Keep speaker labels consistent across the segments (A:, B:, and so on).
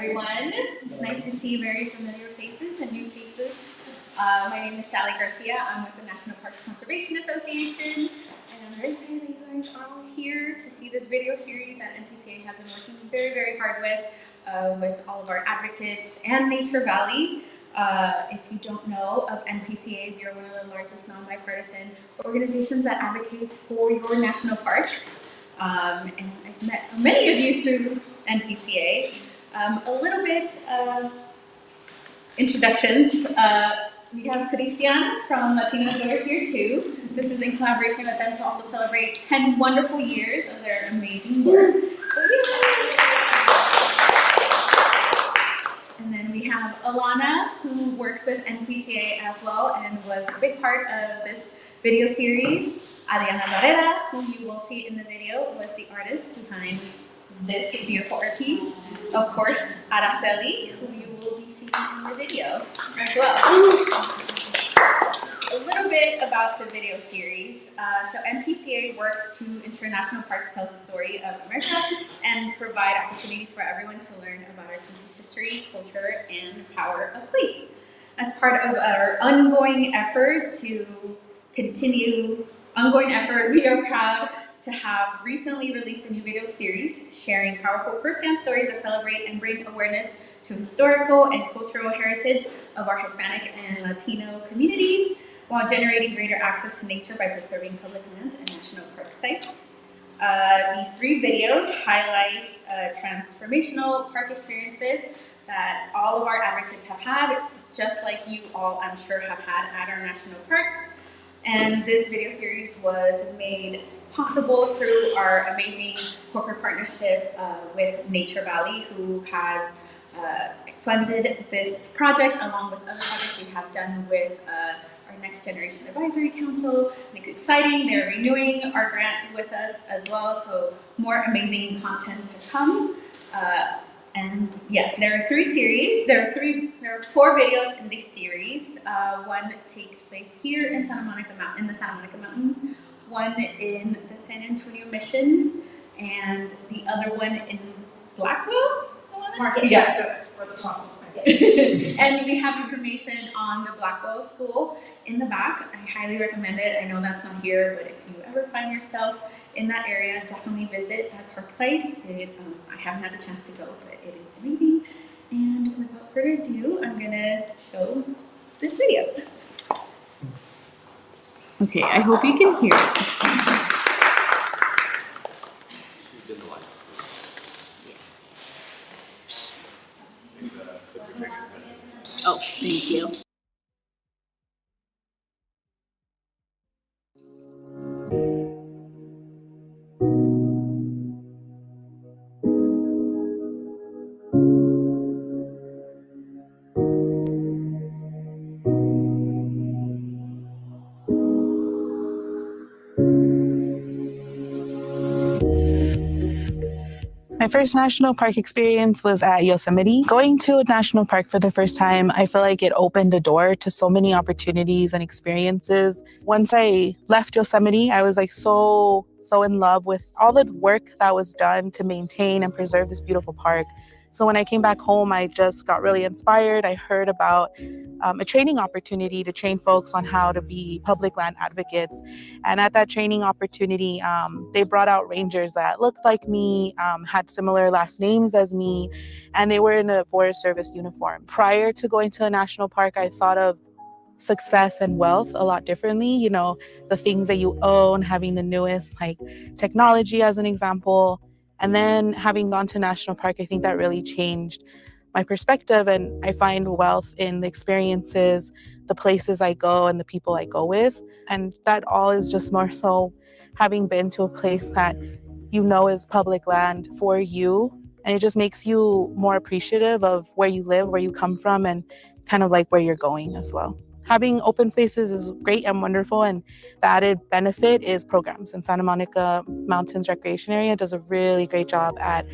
A: everyone. It's nice to see very familiar faces and new faces. My name is Sally Garcia. I'm with the National Parks Conservation Association, and I'm very excited that you guys are all here to see this video series that NPCA has been working very, very hard with all of our advocates and Nature Valley. If you don't know of NPCA, we are one of the largest non-bipartisan organizations that advocates for your national parks. And I've met many of you through NPCA. A little bit of introductions. We have Christian from Latino Doors here too. This is in collaboration with them to also celebrate 10 wonderful years of their amazing work. And then we have Alana, who works with NPCA as well and was a big part of this video series. Adriana Barrera, who you will see in the video, was the artist behind this beautiful art piece. Of course, Araceli, who you will be seeing in the video as well. A little bit about the video series. So NPCA works to ensure national parks tells the story of America and provide opportunities for everyone to learn about our country's history, culture, and power of place. As part of our ongoing effort, we are proud to have recently released a new video series sharing powerful first-hand stories that celebrate and bring awareness to historical and cultural heritage of our Hispanic and Latino communities, while generating greater access to nature by preserving public lands and national park sites. These 3 videos highlight transformational park experiences that all of our advocates have had, just like you all, I'm sure, have had at our national parks. And this video series was made possible through our amazing corporate partnership with Nature Valley, who has funded this project along with other projects we have done with our Next Generation Advisory Council. It's exciting. They're renewing our grant with us as well, so more amazing content to come. And yeah, there are 3 series. There are 4 videos in this series. One takes place here in the Santa Monica Mountains, one in the San Antonio Missions, and the other one in Blackwell.
B: Yes, for the Blackwell site.
A: And we have information on the Blackwell School in the back. I highly recommend it. I know that's not here, but if you ever find yourself in that area, definitely visit that park site. I haven't had the chance to go, but it is amazing. And without further ado, I'm gonna show this video. Okay, I hope you can hear it. Oh, thank you.
C: My first national park experience was at Yosemite. Going to a national park for the first time, I feel like it opened a door to so many opportunities and experiences. Once I left Yosemite, I was like so in love with all the work that was done to maintain and preserve this beautiful park. So when I came back home, I just got really inspired. I heard about a training opportunity to train folks on how to be public land advocates. And at that training opportunity, they brought out rangers that looked like me, had similar last names as me, and they were in a Forest Service uniform. Prior to going to a national park, I thought of success and wealth a lot differently. You know, the things that you own, having the newest like technology as an example. And then having gone to national park, I think that really changed my perspective, and I find wealth in the experiences, the places I go, and the people I go with. And that all is just more so having been to a place that you know is public land for you, and it just makes you more appreciative of where you live, where you come from, and kind of like where you're going as well. Having open spaces is great and wonderful, and the added benefit is programs. And Santa Monica Mountains Recreation Area does a really great job at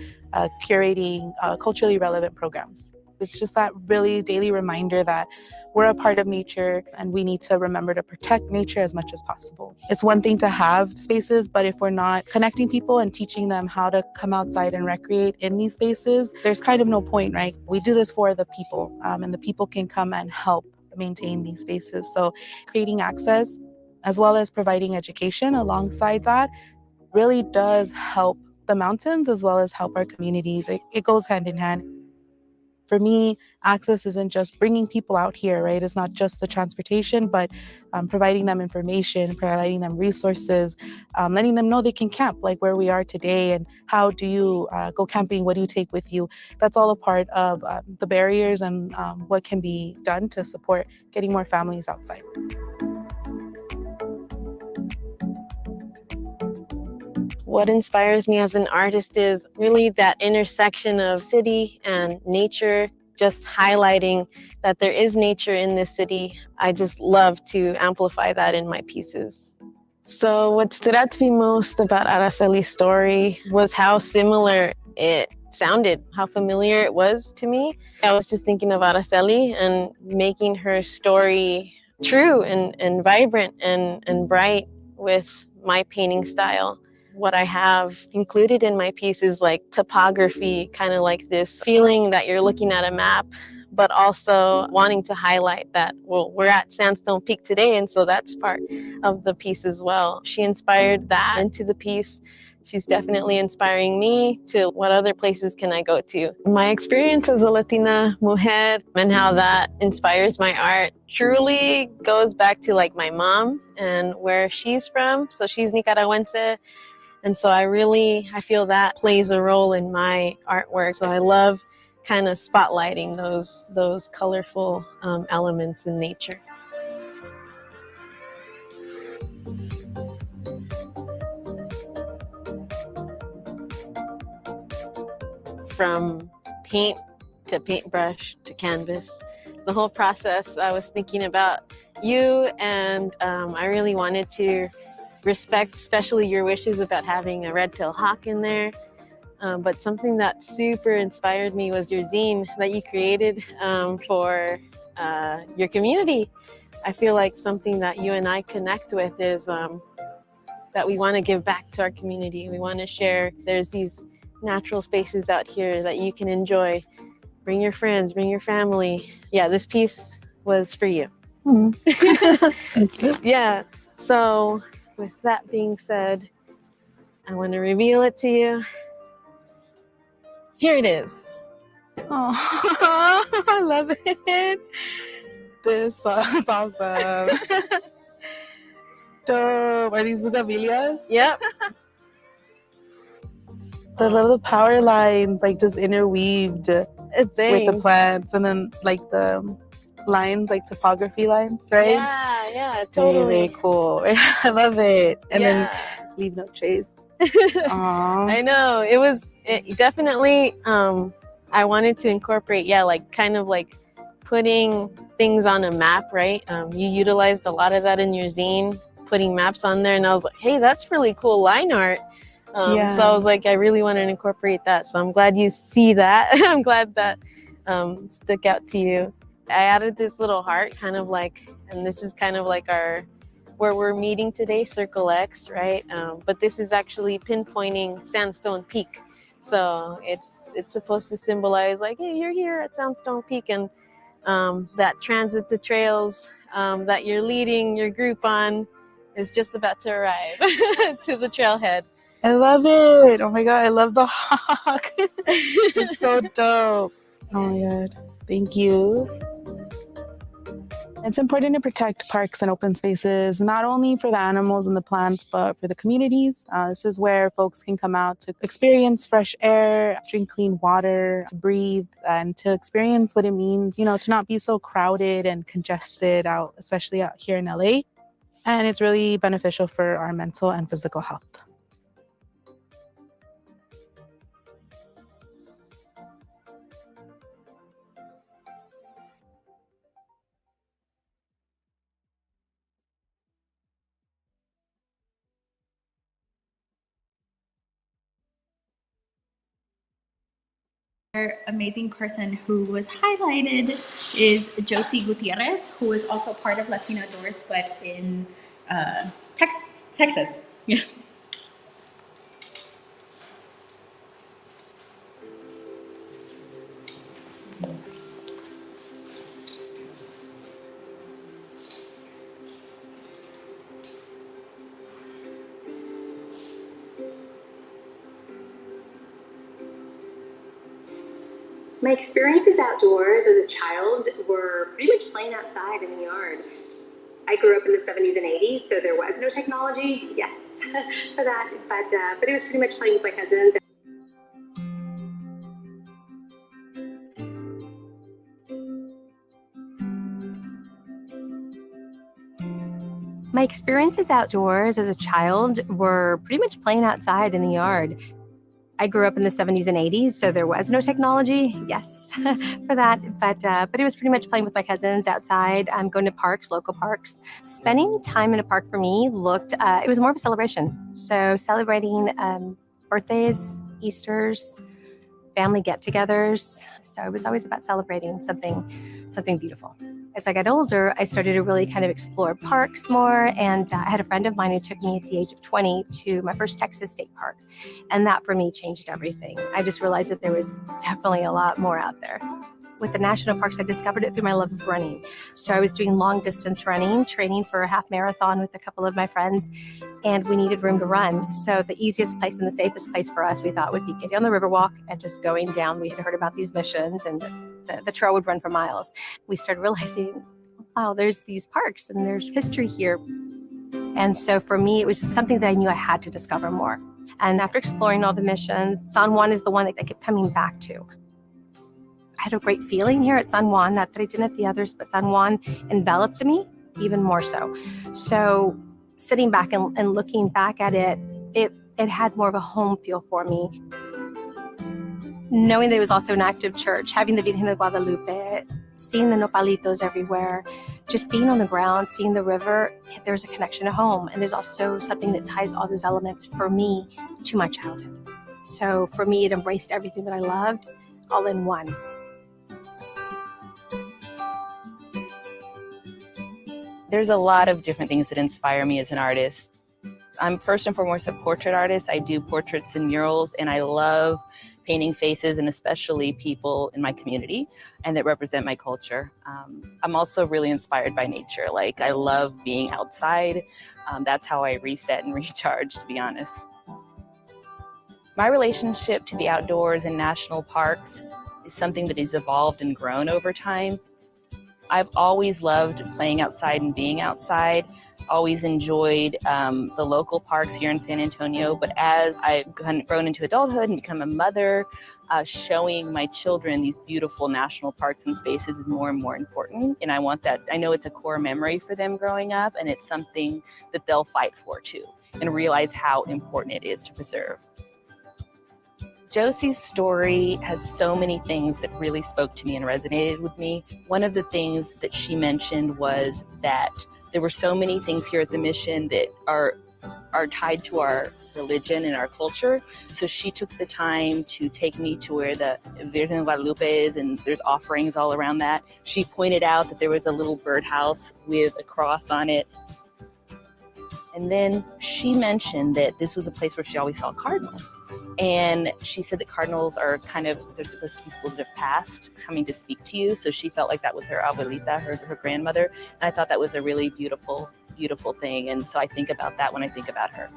C: curating culturally relevant programs. It's just that really daily reminder that we're a part of nature and we need to remember to protect nature as much as possible. It's one thing to have spaces, but if we're not connecting people and teaching them how to come outside and recreate in these spaces, there's kind of no point, right? We do this for the people, and the people can come and help maintain these spaces. So creating access as well as providing education alongside that really does help the mountains as well as help our communities. It goes hand in hand. For me, access isn't just bringing people out here, right? It's not just the transportation, but providing them information, providing them resources, letting them know they can camp, like where we are today, and how do you go camping? What do you take with you? That's all a part of the barriers and what can be done to support getting more families outside.
D: What inspires me as an artist is really that intersection of city and nature, just highlighting that there is nature in this city. I just love to amplify that in my pieces. So what stood out to me most about Araceli's story was how similar it sounded, how familiar it was to me. I was just thinking of Araceli and making her story true and vibrant and bright with my painting style. What I have included in my piece is like topography, kind of like this feeling that you're looking at a map, but also wanting to highlight that, well, we're at Sandstone Peak today, and so that's part of the piece as well. She inspired that into the piece. She's definitely inspiring me to what other places can I go to. My experience as a Latina mujer and how that inspires my art truly goes back to like my mom and where she's from. So she's Nicaragüense. And so I feel that plays a role in my artwork. So I love kind of spotlighting those colorful elements in nature. From paint to paintbrush to canvas, the whole process, I was thinking about you, and I really wanted to respect especially your wishes about having a red-tailed hawk in there. But something that super inspired me was your zine that you created for your community. I feel like something that you and I connect with is that we want to give back to our community. We want to share. There's these natural spaces out here that you can enjoy. Bring your friends, bring your family. Yeah, this piece was for you.
C: Thank you.
D: Yeah, so with that being said, I want to reveal it to you. Here it is.
C: Oh, I love it. This is awesome. Dope. Are these bugambilias?
D: Yep.
C: I love the power lines, like just interweaved with the plants, and then like the lines, like topography lines, right?
D: Yeah,
C: Very,
D: totally.
C: very cool. I love it. And
D: Yeah.
C: then leave no trace.
D: I know. It definitely, I wanted to incorporate, like kind of like putting things on a map, right? You utilized a lot of that in your zine, putting maps on there, and I was like, hey, that's really cool line art. So I was like, I really want to incorporate that. So I'm glad you see that. I'm glad that stuck out to you. I added this little heart, kind of like, and this is kind of like where we're meeting today, Circle X, right? But this is actually pinpointing Sandstone Peak. So it's supposed to symbolize like, hey, you're here at Sandstone Peak, and that transit to trails that you're leading your group on is just about to arrive to the trailhead.
C: I love it. Oh my God, I love the hawk. It's so dope. Oh my God. Thank you. It's important to protect parks and open spaces, not only for the animals and the plants, but for the communities. This is where folks can come out to experience fresh air, drink clean water, to breathe, and to experience what it means, to not be so crowded and congested out, especially out here in LA. And it's really beneficial for our mental and physical health.
A: Another amazing person who was highlighted is Josie Gutierrez, who is also part of Latino Doors, but in Texas. Yeah.
E: My experiences outdoors as a child were pretty much playing outside in the yard. I grew up in the 70s and 80s, so there was no technology, yes, for that, but it was pretty much playing with my cousins.
F: My experiences outdoors as a child were pretty much playing outside in the yard. I grew up in the 70s and 80s, so there was no technology, yes, for that, but it was pretty much playing with my cousins outside, going to parks, local parks. Spending time in a park for me it was more of a celebration. So celebrating birthdays, Easters, family get-togethers. So it was always about celebrating something beautiful. As I got older, I started to really kind of explore parks more, and I had a friend of mine who took me at the age of 20 to my first Texas state park, and that for me changed everything. I just realized that there was definitely a lot more out there. With the national parks, I discovered it through my love of running. So I was doing long distance running, training for a half marathon with a couple of my friends, and we needed room to run. So the easiest place and the safest place for us, we thought, would be getting on the Riverwalk and just going down. We had heard about these missions, and the trail would run for miles. We started realizing, wow, there's these parks and there's history here. And so for me, it was something that I knew I had to discover more. And after exploring all the missions, San Juan is the one that I kept coming back to. I had a great feeling here at San Juan, not that I didn't at the others, but San Juan enveloped me even more so. So sitting back and looking back at it had more of a home feel for me. Knowing that it was also an active church, having the Virgen de Guadalupe, seeing the nopalitos everywhere, just being on the ground, seeing the river, there's a connection to home. And there's also something that ties all those elements for me to my childhood. So for me, it embraced everything that I loved all in one.
G: There's a lot of different things that inspire me as an artist. I'm first and foremost a portrait artist. I do portraits and murals, and I love painting faces, and especially people in my community and that represent my culture. I'm also really inspired by nature. Like, I love being outside. That's how I reset and recharge, to be honest. My relationship to the outdoors and national parks is something that has evolved and grown over time. I've always loved playing outside and being outside, always enjoyed the local parks here in San Antonio, but as I've grown into adulthood and become a mother, showing my children these beautiful national parks and spaces is more and more important. And I want that. I know it's a core memory for them growing up, and it's something that they'll fight for too, and realize how important it is to preserve. Josie's story has so many things that really spoke to me and resonated with me. One of the things that she mentioned was that there were so many things here at the mission that are tied to our religion and our culture. So she took the time to take me to where the Virgen de Guadalupe is, and there's offerings all around that. She pointed out that there was a little birdhouse with a cross on it. And then she mentioned that this was a place where she always saw cardinals. And she said that cardinals are they're supposed to be people that have passed coming to speak to you. So she felt like that was her abuelita, her grandmother. And I thought that was a really beautiful, beautiful thing. And so I think about that when I think about her.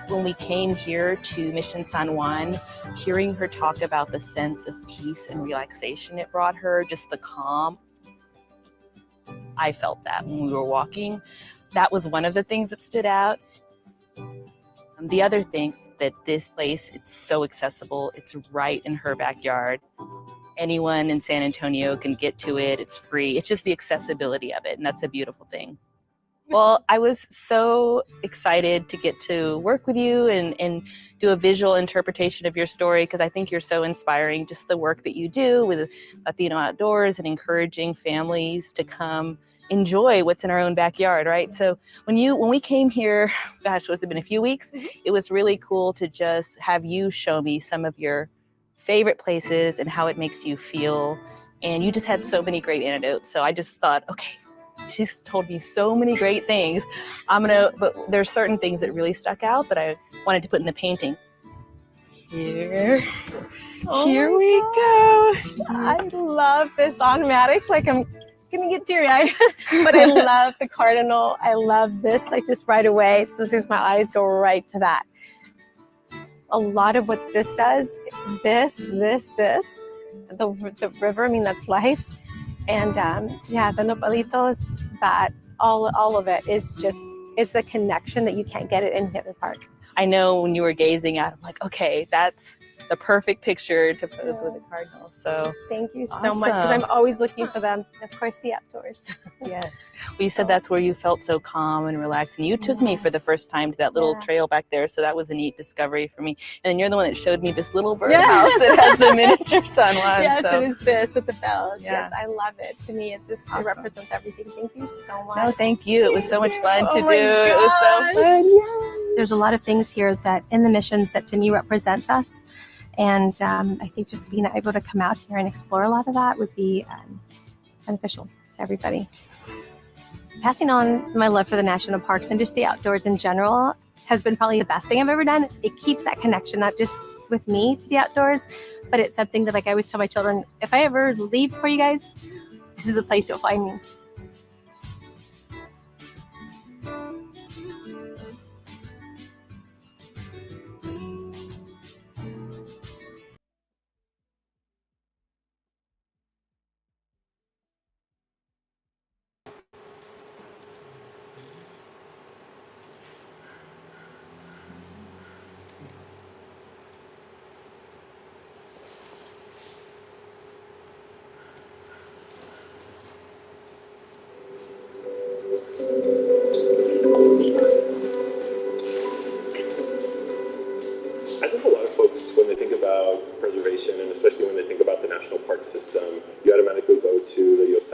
G: When we came here to Mission San Juan, hearing her talk about the sense of peace and relaxation it brought her, just the calm, I felt that when we were walking. That was one of the things that stood out. The other thing, that this place, it's so accessible. It's right in her backyard. Anyone in San Antonio can get to it. It's free. It's just the accessibility of it, and that's a beautiful thing. Well, I was so excited to get to work with you and do a visual interpretation of your story, because I think you're so inspiring, just the work that you do with Latino Outdoors and encouraging families to come enjoy what's in our own backyard, right? So when we came here, gosh, was it been a few weeks? It was really cool to just have you show me some of your favorite places and how it makes you feel. And you just had so many great anecdotes. So I just thought, okay, she's told me so many great things. But there's certain things that really stuck out that I wanted to put in the painting. Here we go.
F: I love this automatic, like I'm gonna get teary-eyed, but I love the cardinal. I love this, like just right away. It's as soon as my eyes go right to that. A lot of what this does, this, the river, I mean, that's life. And yeah, the nopalitos, that all of it is just, it's a connection that you can't get it in Hippie Park.
G: I know when you were gazing at it, I'm like, okay, that's the perfect picture to pose with a cardinal. So
F: thank you so much, because I'm always looking for them. And of course, the outdoors.
G: Yes. Well, you said that's where you felt so calm and relaxed. And you took me for the first time to that little trail back there. So that was a neat discovery for me. And then you're the one that showed me this little birdhouse that has the miniature sun one.
F: Yes,
G: so.
F: it is this with the bells. Yes, I love it. To me, it's just, it represents everything. Thank you so much.
G: No, thank you. It was so much fun to do.
F: Gosh.
G: It was so fun. Yeah.
F: There's a lot of things here that in the missions that to me represents us. And I think just being able to come out here and explore a lot of that would be beneficial to everybody. Passing on my love for the national parks and just the outdoors in general has been probably the best thing I've ever done. It keeps that connection, not just with me to the outdoors, but it's something that, like I always tell my children, if I ever leave for you guys, this is the place you'll find me.
H: I think a lot of folks, when they think about preservation, and especially when they think about the national park system, you automatically go to the Yosemite.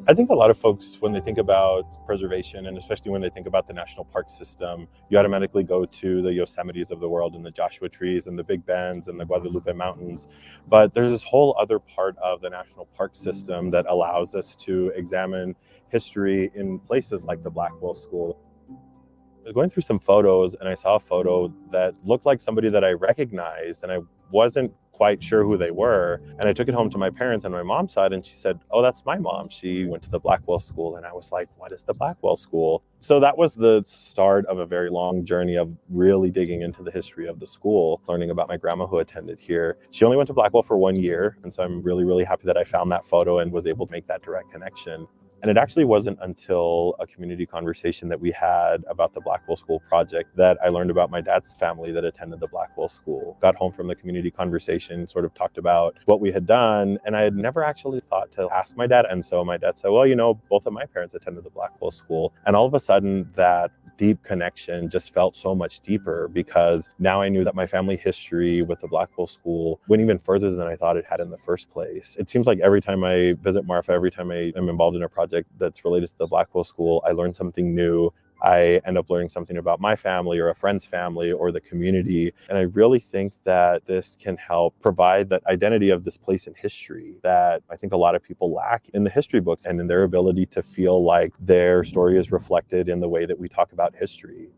H: I think a lot of folks, when they think about preservation, and especially when they think about the national park system, you automatically go to the Yosemites of the world and the Joshua trees and the Big Bends and the Guadalupe Mountains. But there's this whole other part of the national park system that allows us to examine history in places like the Blackwell School. I was going through some photos and I saw a photo that looked like somebody that I recognized, and I wasn't quite sure who they were. And I took it home to my parents and my mom saw it and she said, "Oh, that's my mom. She went to the Blackwell School." And I was like, "What is the Blackwell School?" So that was the start of a very long journey of really digging into the history of the school, learning about my grandma who attended here. She only went to Blackwell for 1 year. And so I'm really, really happy that I found that photo and was able to make that direct connection. And it actually wasn't until a community conversation that we had about the Blackwell School project that I learned about my dad's family that attended the Blackwell School. Got home from the community conversation, sort of talked about what we had done, and I had never actually thought to ask my dad. And so my dad said, "Well, you know, both of my parents attended the Blackwell School." And all of a sudden, that deep connection just felt so much deeper, because now I knew that my family history with the Blackwell School went even further than I thought it had in the first place. It seems like every time I visit Marfa, every time I am involved in a project that's related to the Blackwell School, I learn something new. I end up learning something about my family or a friend's family or the community. And I really think that this can help provide that identity of this place in history that I think a lot of people lack in the history books, and in their ability to feel like their story is reflected in the way that we talk about history.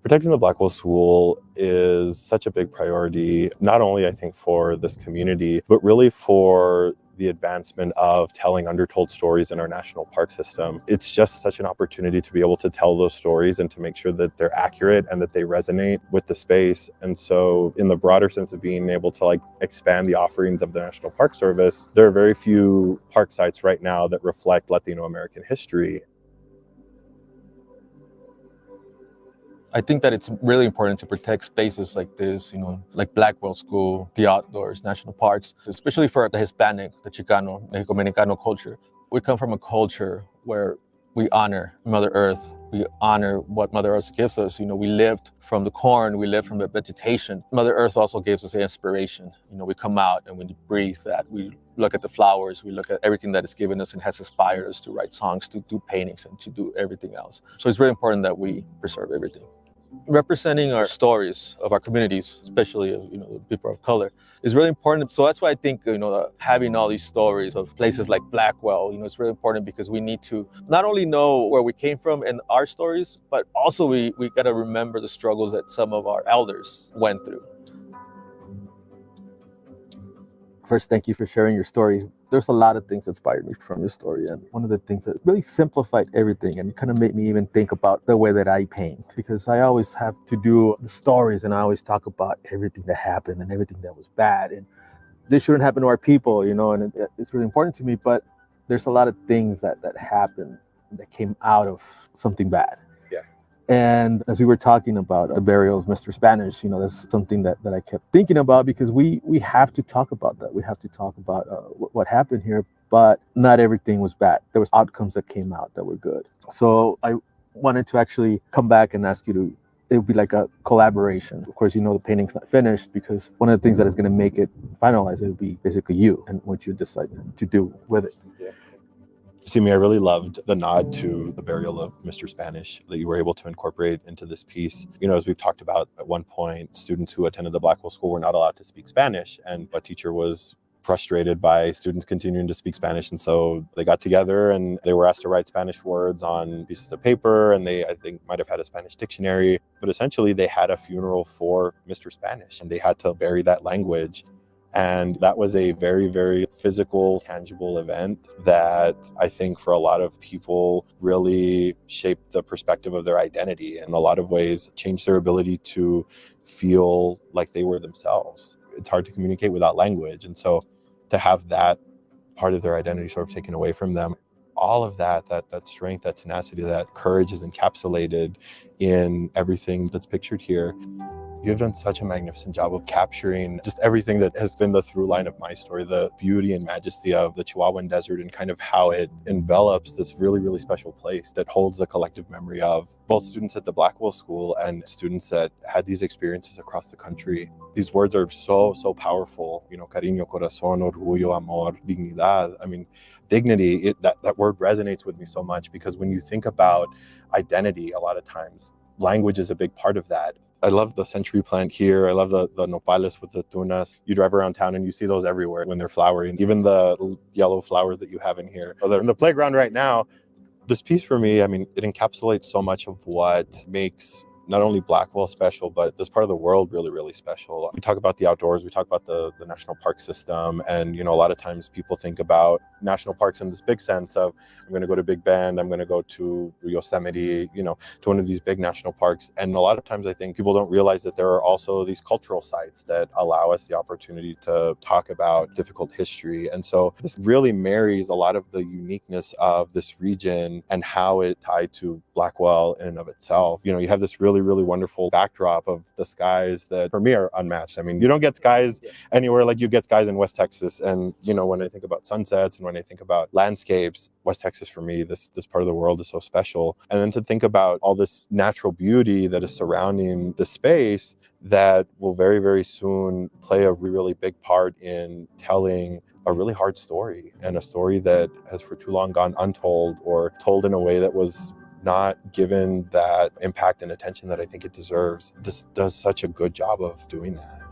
H: Protecting the Blackwell School is such a big priority, not only I think for this community, but really for the advancement of telling undertold stories in our national park system. It's just such an opportunity to be able to tell those stories and to make sure that they're accurate and that they resonate with the space. And so in the broader sense of being able to expand the offerings of the National Park Service, there are very few park sites right now that reflect Latino American history.
I: I think that it's really important to protect spaces like this, like Blackwell School, the outdoors, national parks, especially for the Hispanic, the Chicano, Mexico-Americano culture. We come from a culture where we honor Mother Earth. We honor what Mother Earth gives us. We lived from the corn, we lived from the vegetation. Mother Earth also gives us inspiration. We come out and we breathe that. We look at the flowers, we look at everything that it's given us and has inspired us to write songs, to do paintings, and to do everything else. So it's very important that we preserve everything. Representing our stories of our communities, especially of the people of color, is really important. So that's why I think having all these stories of places like Blackwell, it's really important because we need to not only know where we came from and our stories, but also we got to remember the struggles that some of our elders went through. First, thank you for sharing your story. There's a lot of things that inspired me from your story. And one of the things that really simplified everything and kind of made me even think about the way that I paint, because I always have to do the stories and I always talk about everything that happened and everything that was bad. And this shouldn't happen to our people, and it's really important to me. But there's a lot of things that happened that came out of something bad. And as we were talking about the burial of Mr. Spanish, that's something that I kept thinking about, because we have to talk about that. We have to talk about what happened here, but not everything was bad. There was outcomes that came out that were good. So I wanted to actually come back and ask you to, it would be like a collaboration. Of course, the painting's not finished, because one of the things that is going to make it finalized, it would be basically you and what you decide to do with it.
H: Simi, I really loved the nod to the burial of Mr. Spanish that you were able to incorporate into this piece. As we've talked about, at one point, students who attended the Blackwell School were not allowed to speak Spanish, and a teacher was frustrated by students continuing to speak Spanish. And so they got together and they were asked to write Spanish words on pieces of paper, and they, I think, might have had a Spanish dictionary. But essentially, they had a funeral for Mr. Spanish, and they had to bury that language. And that was a very, very physical, tangible event that I think for a lot of people really shaped the perspective of their identity, and in a lot of ways changed their ability to feel like they were themselves. It's hard to communicate without language. And so to have that part of their identity sort of taken away from them, all of that strength, that tenacity, that courage is encapsulated in everything that's pictured here. You've done such a magnificent job of capturing just everything that has been the through line of my story, the beauty and majesty of the Chihuahuan Desert, and kind of how it envelops this really, really special place that holds the collective memory of both students at the Blackwell School and students that had these experiences across the country. These words are so, so powerful. Cariño, corazón, orgullo, amor, dignidad. I mean, dignity, that word resonates with me so much, because when you think about identity, a lot of times language is a big part of that. I love the century plant here. I love the nopales with the tunas. You drive around town and you see those everywhere when they're flowering. Even the yellow flowers that you have in here. They're in the playground right now. This piece for me, it encapsulates so much of what makes not only Blackwell special, but this part of the world really, really special. We talk about the outdoors, we talk about the national park system, and a lot of times people think about national parks in this big sense of, I'm going to go to Big Bend, I'm going to go to Yosemite, to one of these big national parks. And a lot of times I think people don't realize that there are also these cultural sites that allow us the opportunity to talk about difficult history. And so this really marries a lot of the uniqueness of this region and how it tied to Blackwell in and of itself. You have this really, really wonderful backdrop of the skies that for me are unmatched. You don't get skies anywhere like you get skies in West Texas. And when I think about sunsets and when I think about landscapes, West Texas for me, this part of the world is so special. And then to think about all this natural beauty that is surrounding the space that will very, very soon play a really big part in telling a really hard story, and a story that has for too long gone untold, or told in a way that was not given that impact and attention that I think it deserves. This does such a good job of doing that.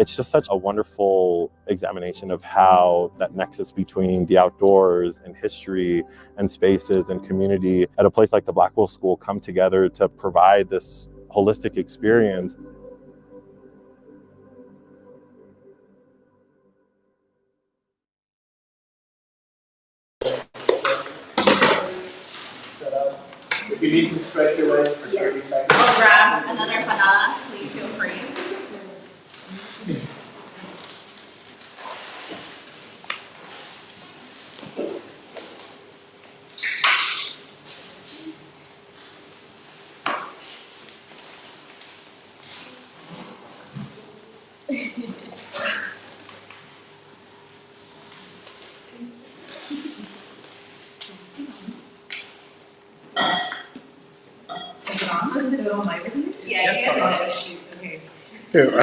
H: It's just such a wonderful examination of how that nexus between the outdoors and history and spaces and community at a place like the Blackwell School come together to provide this holistic experience.
J: If you need to stretch your legs for 30 seconds.
A: I'll grab another empanada. Please feel free. Yeah, you can.
B: Okay.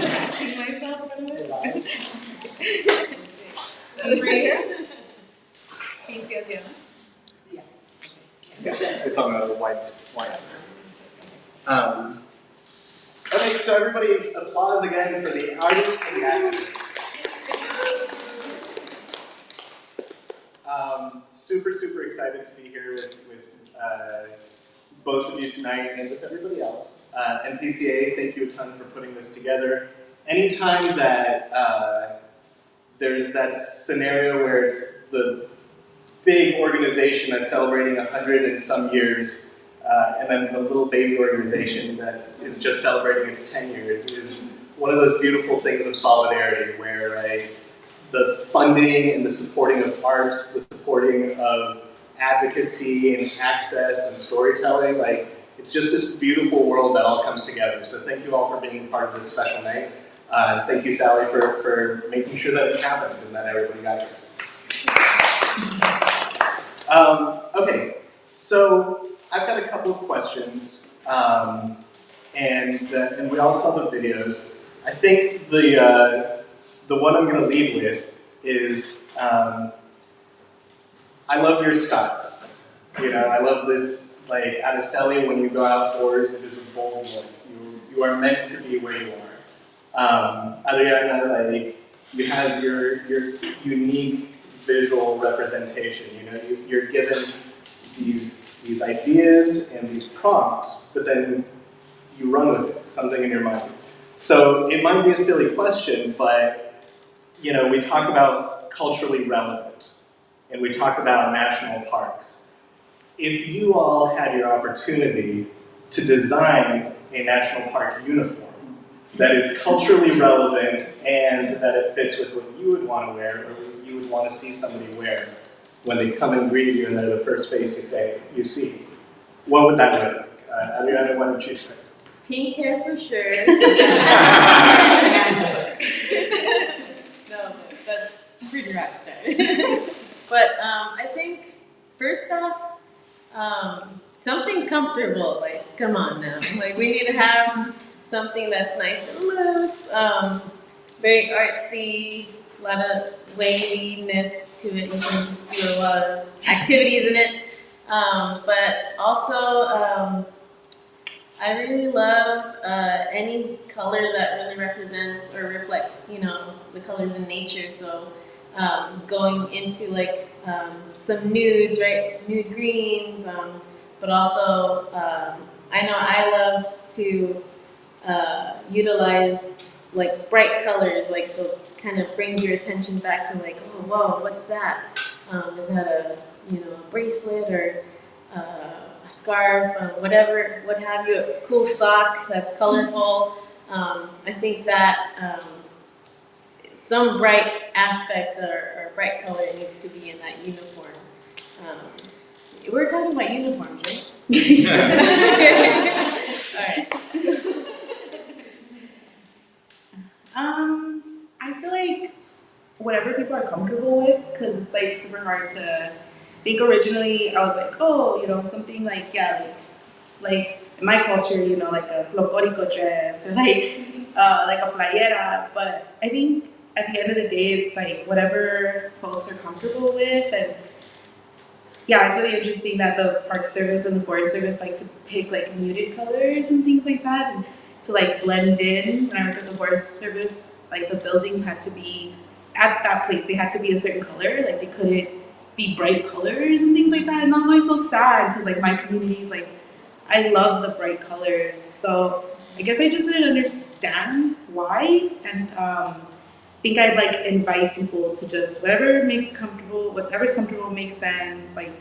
A: Dressing myself a little bit.
J: Yeah, it's on a white. Okay, so everybody applause again for the artist and the activist. Super excited to be here with both of you tonight and with everybody else. NPCA, thank you a ton for putting this together. Anytime that there's that scenario where it's the big organization that's celebrating 100 and some years, and then the little baby organization that is just celebrating its 10 years is one of those beautiful things of solidarity where the funding and the supporting of arts, the supporting of advocacy and access and storytelling, it's just this beautiful world that all comes together. So thank you all for being part of this special night. Thank you, Sally, for making sure that it happened and that everybody got here. Okay, so I've got a couple of questions, and we all saw the videos. I think the one I'm going to lead with is, I love your styles. I love this, Advocacy, when you go outdoors, it is a bold look. You are meant to be where you are. Adriana, you have your unique visual representation. You're given these ideas and these prompts, but then you run with it, something in your mind. So it might be a silly question, but we talk about culturally relevant, and we talk about national parks. If you all had your opportunity to design a national park uniform that is culturally relevant and that it fits with what you would want to wear or what you would want to see somebody wear when they come and greet you and they're the first face you see, what would that look like? Adriana, why don't you start?
K: Pink hair for sure. No, that's pretty rock star. But I think first off, something comfortable. Come on now. We need to have something that's nice and loose, very artsy, a lot of waviness to it. You can do a lot of activities in it. But also, I really love any color that really represents or reflects, the colors in nature. So going into some nudes, right? Nude greens, but also I know I love to utilize bright colors, so kind of brings your attention back to oh whoa, what's that? Is that a bracelet or a scarf, whatever, what have you, a cool sock that's colorful. I think that some bright aspect or bright color needs to be in that uniform. We're talking about uniforms, right? All right.
B: I feel like whatever people are comfortable with, because it's super hard to think. Originally, I was something like in my culture, like a folclorico dress or like a playera. But I think at the end of the day, it's whatever folks are comfortable with. And yeah, it's really interesting that the Park Service and the Forest Service like to pick muted colors and things like that. And to like blend in. When I worked at the Forest Service, like the buildings had to be at that place. They had to be a certain color. Like they couldn't be bright colors and things like that. And I was always so sad because like my community is like, I love the bright colors. So I guess I just didn't understand why. And I think I'd like invite people to just whatever's comfortable makes sense. Like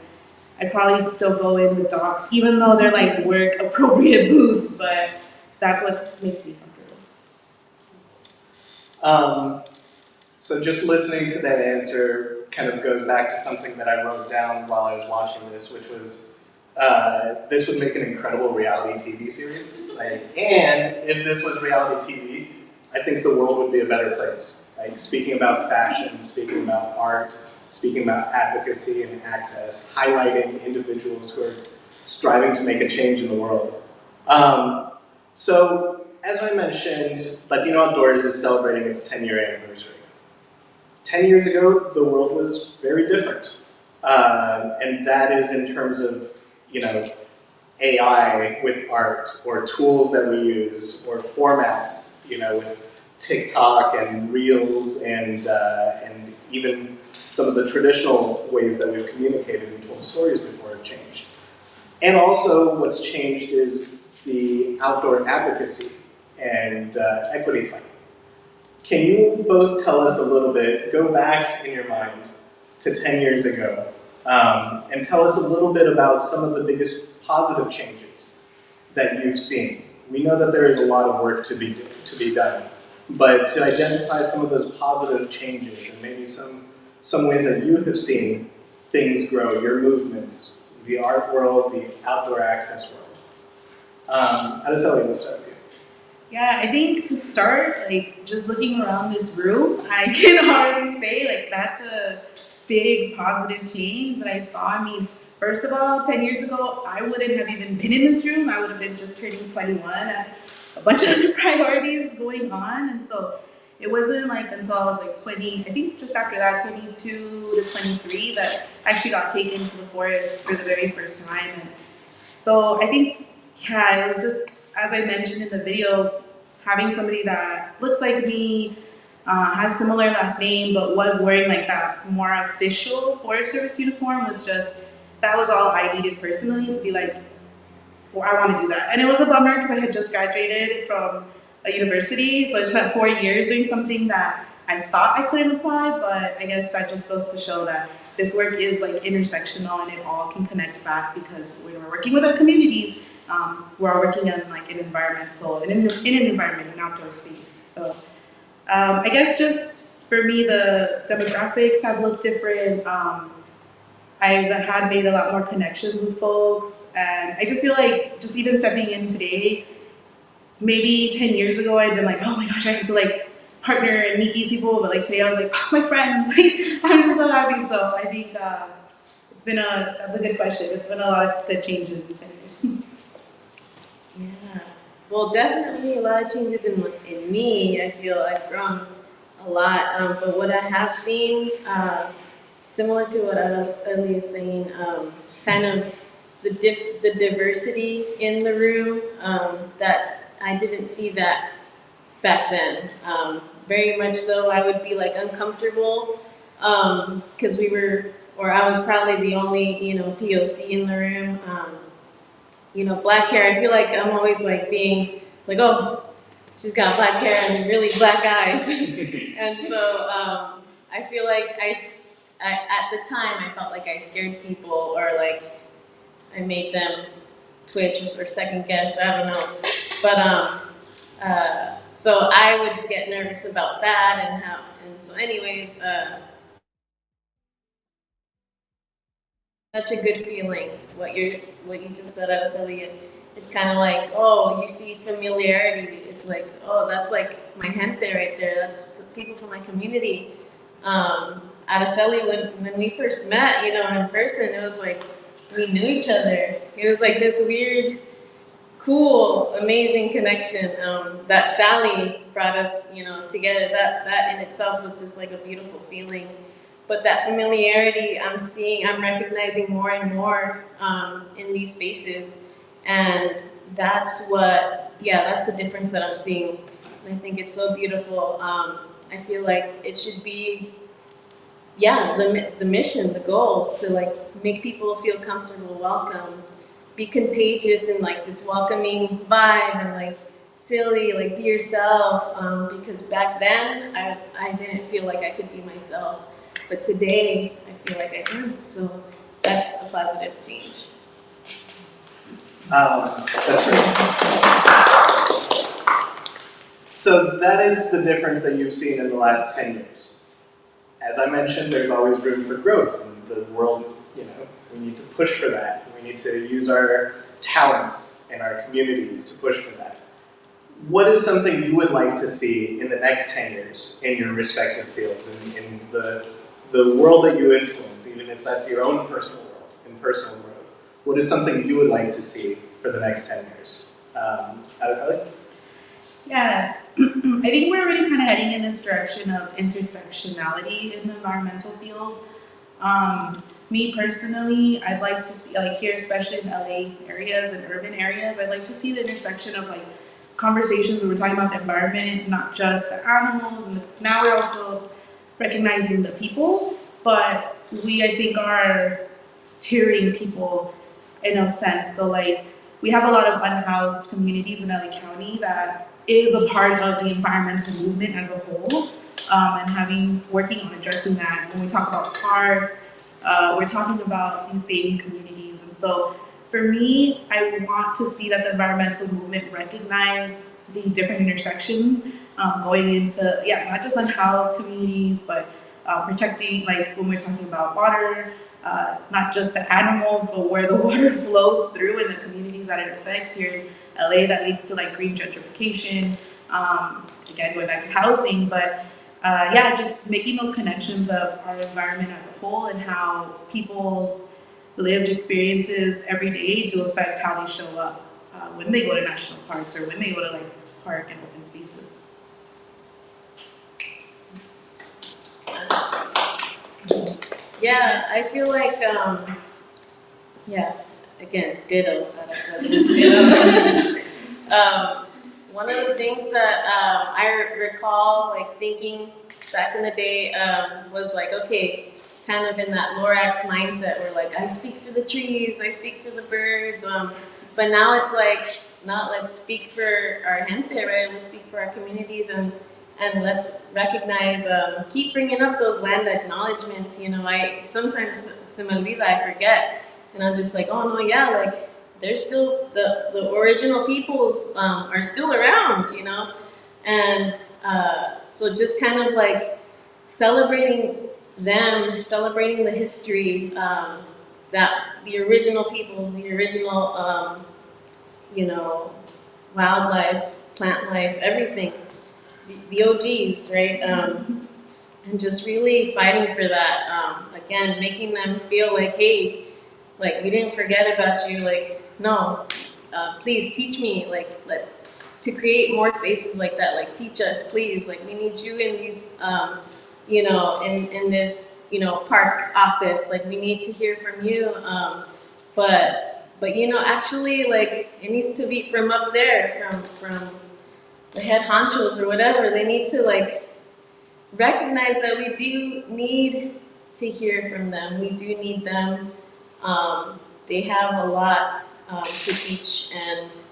B: I'd probably still go in with docs, even though they're like work appropriate boots, but that's what makes me comfortable.
J: So just listening to that answer kind of goes back to something that I wrote down while I was watching this, which was this would make an incredible reality TV series. Like, and if this was reality TV, I think the world would be a better place. Like speaking about fashion, speaking about art, speaking about advocacy and access, highlighting individuals who are striving to make a change in the world. So, as I mentioned, Latino Outdoors is celebrating its 10-year anniversary. 10 years ago, the world was very different. And that is in terms of, AI with art, or tools that we use, or formats, with TikTok and Reels and even some of the traditional ways that we've communicated and told stories before have changed. And also what's changed is the outdoor advocacy and equity fight. Can you both tell us a little bit, go back in your mind to 10 years ago, and tell us a little bit about some of the biggest positive changes that you've seen? We know that there is a lot of work to be done, but to identify some of those positive changes and maybe some ways that you have seen things grow, your movements, the art world, the outdoor access world. Araceli, let's start with you.
B: Yeah, I think to start, like just looking around this room, I can already say like that's a big positive change that I saw. I mean, first of all, 10 years ago, I wouldn't have even been in this room. I would have been just turning 21. I had a bunch of other priorities going on. And so it wasn't like until I was like 20, I think just after that, 22 to 23, that I actually got taken to the forest for the very first time. And so I think, yeah, it was just, as I mentioned in the video, having somebody that looks like me, has similar last name, but was wearing like that more official Forest Service uniform was just, that was all I needed personally to be like, well, I want to do that. And it was a bummer because I had just graduated from a university, so I spent 4 years doing something that I thought I couldn't apply, but I guess that just goes to show that this work is like intersectional and it all can connect back, because when we're working with our communities, we're all working on like an outdoor space. So I guess just for me, the demographics have looked different. I've had made a lot more connections with folks, and I just feel like just even stepping in today, maybe 10 years ago I'd been like, oh my gosh, I have to like partner and meet these people, but like today I was like, oh, my friends, I'm just so happy. So I think that's a good question. It's been a lot of good changes in 10 years.
K: Yeah, well, definitely a lot of changes in me. I feel I've grown a lot, but what I have seen, similar to what Araceli is saying, kind of the diversity in the room, that I didn't see that back then. Very much so, I would be like uncomfortable because I was probably the only, POC in the room. Black hair, I feel like I'm always like being like, oh, she's got black hair and really black eyes. And so I feel like I at the time, I felt like I scared people, or like I made them twitch or second guess, I don't know. But so I would get nervous about that, and so anyways, such a good feeling. What you just said, Araceli, it's kind of like, oh, you see familiarity. It's like, oh, that's like my gente right there. That's people from my community. Araceli, when we first met, in person, it was like we knew each other. It was like this weird, cool, amazing connection that Sally brought us, together. That in itself was just like a beautiful feeling. But that familiarity I'm recognizing more and more in these spaces, and that's what yeah, that's the difference that I'm seeing. And I think it's so beautiful. I feel like it should be, yeah, the mission, the goal to like make people feel comfortable, welcome, be contagious in like this welcoming vibe and like silly, like be yourself. Because back then I didn't feel like I could be myself, but today I feel like I can. So that's a positive change.
J: That's right. So that is the difference that you've seen in the last 10 years. As I mentioned, there's always room for growth in the world. You know, we need to push for that. We need to use our talents and our communities to push for that. What is something you would like to see in the next 10 years in your respective fields, in the world that you influence, even if that's your own personal world, in personal growth? What is something you would like to see for the next 10 years? Araceli?
B: Yeah, I think we're really kind of heading in this direction of intersectionality in the environmental field. Me personally, I'd like to see, like here, especially in LA areas and urban areas, I'd like to see the intersection of like conversations where we're talking about the environment, not just the animals, and now we're also recognizing the people, but we, I think, are tiering people in a sense. So like, we have a lot of unhoused communities in LA County that is a part of the environmental movement as a whole, and working on addressing that. When we talk about parks, we're talking about these same communities. And so for me, I want to see that the environmental movement recognize the different intersections, going into, not just unhoused communities, but protecting, like when we're talking about water, not just the animals, but where the water flows through and the communities that it affects here in LA that leads to like green gentrification, again, going back to housing, but just making those connections of our environment as a whole and how people's lived experiences every day do affect how they show up when they go to national parks or when they go to like park and open spaces.
K: Yeah, I feel like, again, ditto. One of the things that I recall like thinking back in the day was like, okay, kind of in that Lorax mindset where like, I speak for the trees, I speak for the birds, but now it's like, not let's speak for our gente, right? Let's speak for our communities and let's recognize, keep bringing up those land acknowledgements. You know, I sometimes se me olvida, I forget, and I'm just like, oh no, yeah, like there's still the original peoples are still around, you know, and so just kind of like celebrating them, celebrating the history that the original peoples, the original, you know, wildlife, plant life, everything. The OGs, right? And just really fighting for that. Again, making them feel like, hey, like we didn't forget about you. Like, no, please teach me. Like, to create more spaces like that. Like, teach us, please. Like, we need you in these, you know, in this, you know, park office. Like, we need to hear from you. But you know, actually, like, it needs to be from up there, from the head honchos or whatever. They need to like recognize that we do need to hear from them. We do need them. They have a lot to teach, and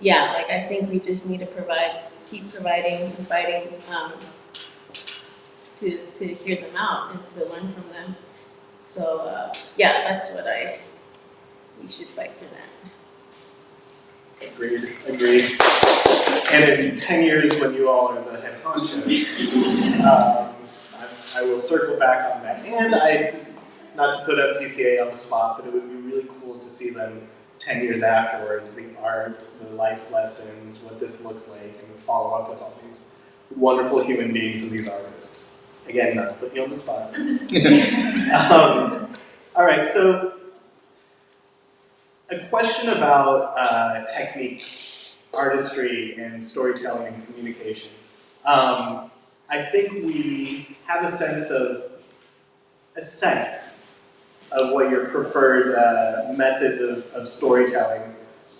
K: like I think we just need to keep providing and fighting to hear them out and to learn from them. So that's what we should fight for that.
J: Agreed. And in 10 years, when you all are the head honchos, I will circle back on that. And not to put NPCA on the spot, but it would be really cool to see them 10 years afterwards, the art, the life lessons, what this looks like, and follow up with all these wonderful human beings and these artists. Again, not to put you on the spot. All right, so a question about techniques, artistry, and storytelling and communication. I think we have a sense of what your preferred methods of storytelling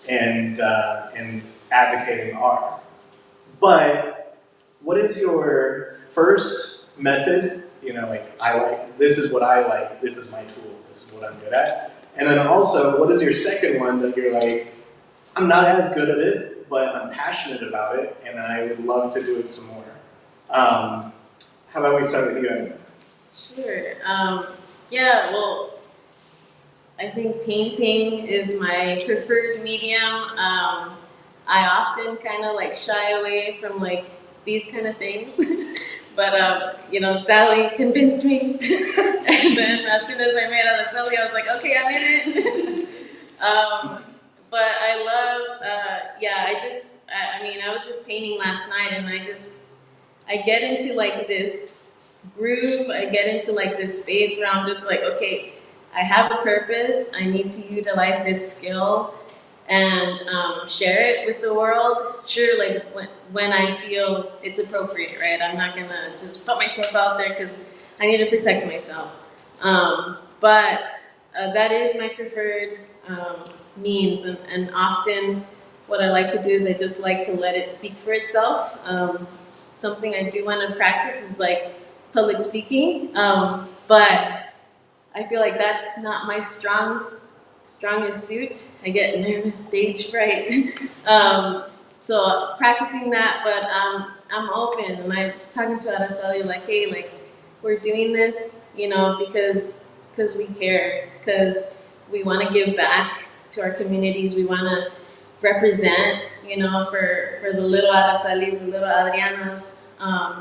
J: and advocating are. But what is your first method? This is what I like, this is my tool, this is what I'm good at. And then also, what is your second one that you're like, I'm not as good at it, but I'm passionate about it, and I would love to do it some more. How about we start with you, Emma?
K: Sure. Yeah, well, I think painting is my preferred medium. I often kind of like shy away from like these kind of things. But, Sally convinced me. And then as soon as I made Araceli, I was like, okay, I'm in it. But I love, I was just painting last night, and I get into like this groove, I get into like this space where I'm just like, okay, I have a purpose, I need to utilize this skill and share it with the world. Sure, like when I feel it's appropriate, right? I'm not gonna just put myself out there because I need to protect myself. But that is my preferred means, and often what I like to do is I just like to let it speak for itself. Something I do want to practice is like public speaking, but I feel like that's not my strongest suit. I get nervous, stage fright. So practicing that, but I'm open, and I'm talking to Araceli like, hey, like we're doing this, because we care, because we want to give back to our communities. We want to represent, for the little Aracelis, the little Adrianas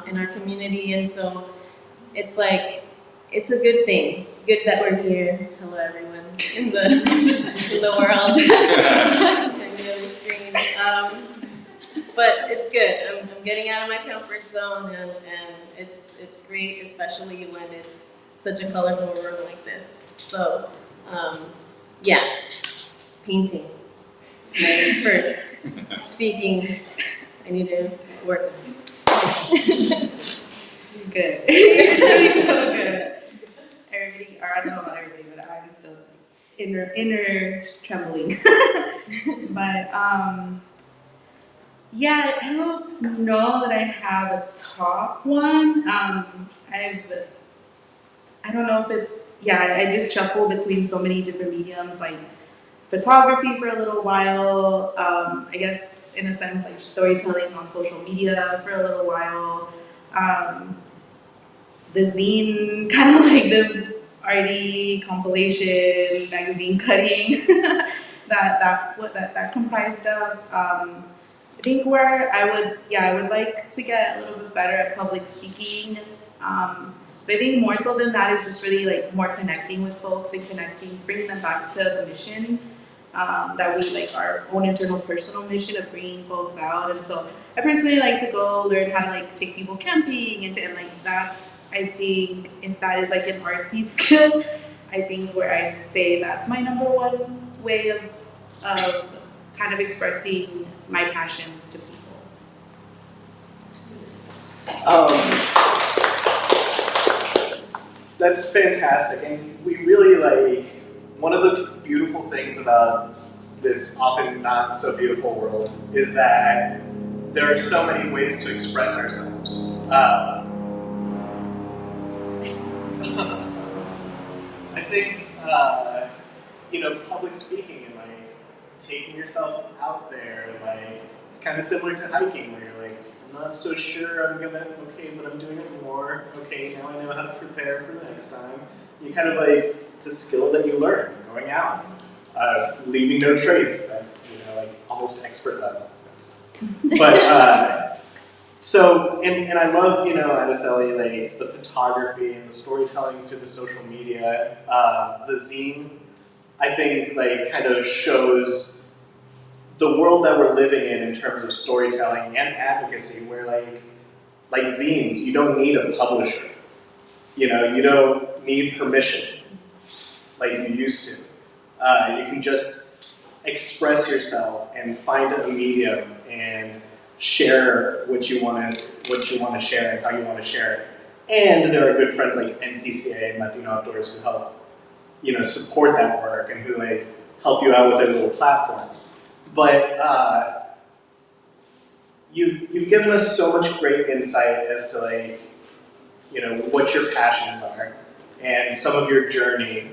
K: in our community, and so it's like, it's a good thing. It's good that we're here. Hello, everyone in the world, and the other screen. But it's good. I'm getting out of my comfort zone, and it's great, especially when it's such a colorful world like this. So, painting. My first. Speaking, I need to work.
B: Good. You're doing so good. Everybody, or I don't know about everybody, but I'm still inner trembling. But I don't know that I have a top one. I don't know if it's, I just shuffle between so many different mediums, like photography for a little while, I guess in a sense like storytelling on social media for a little while, the zine, kind of like this arty compilation magazine cutting that comprised of. I think where I would like to get a little bit better at public speaking. But I think more so than that is just really like more connecting with folks and bringing them back to the mission that we like, our own internal personal mission of bringing folks out. And so I personally like to go learn how to like take people camping and like that's, I think if that is like an artsy skill, I think where I'd say that's my number one way of kind of expressing my passions to people.
J: That's fantastic, and we really like, one of the beautiful things about this often not so beautiful world is that there are so many ways to express ourselves. I think, public speaking and like taking yourself out there, like it's kind of similar to hiking where you're like, I'm not so sure I'm gonna, but I'm doing it more. Okay, now I know how to prepare for the next time. You kind of like, it's a skill that you learn going out. Leaving no trace, that's, like almost expert level. But, and I love, Araceli, like the photography and the storytelling through the social media. The zine, I think, like kind of shows the world that we're living in terms of storytelling and advocacy, where like zines, you don't need a publisher. You don't need permission like you used to. You can just express yourself and find a medium and share what you want to share and how you want to share it. And there are good friends like NPCA and Latino Outdoors who help, support that work and who like help you out with those little platforms. But you've given us so much great insight as to like, you know, what your passions are and some of your journey.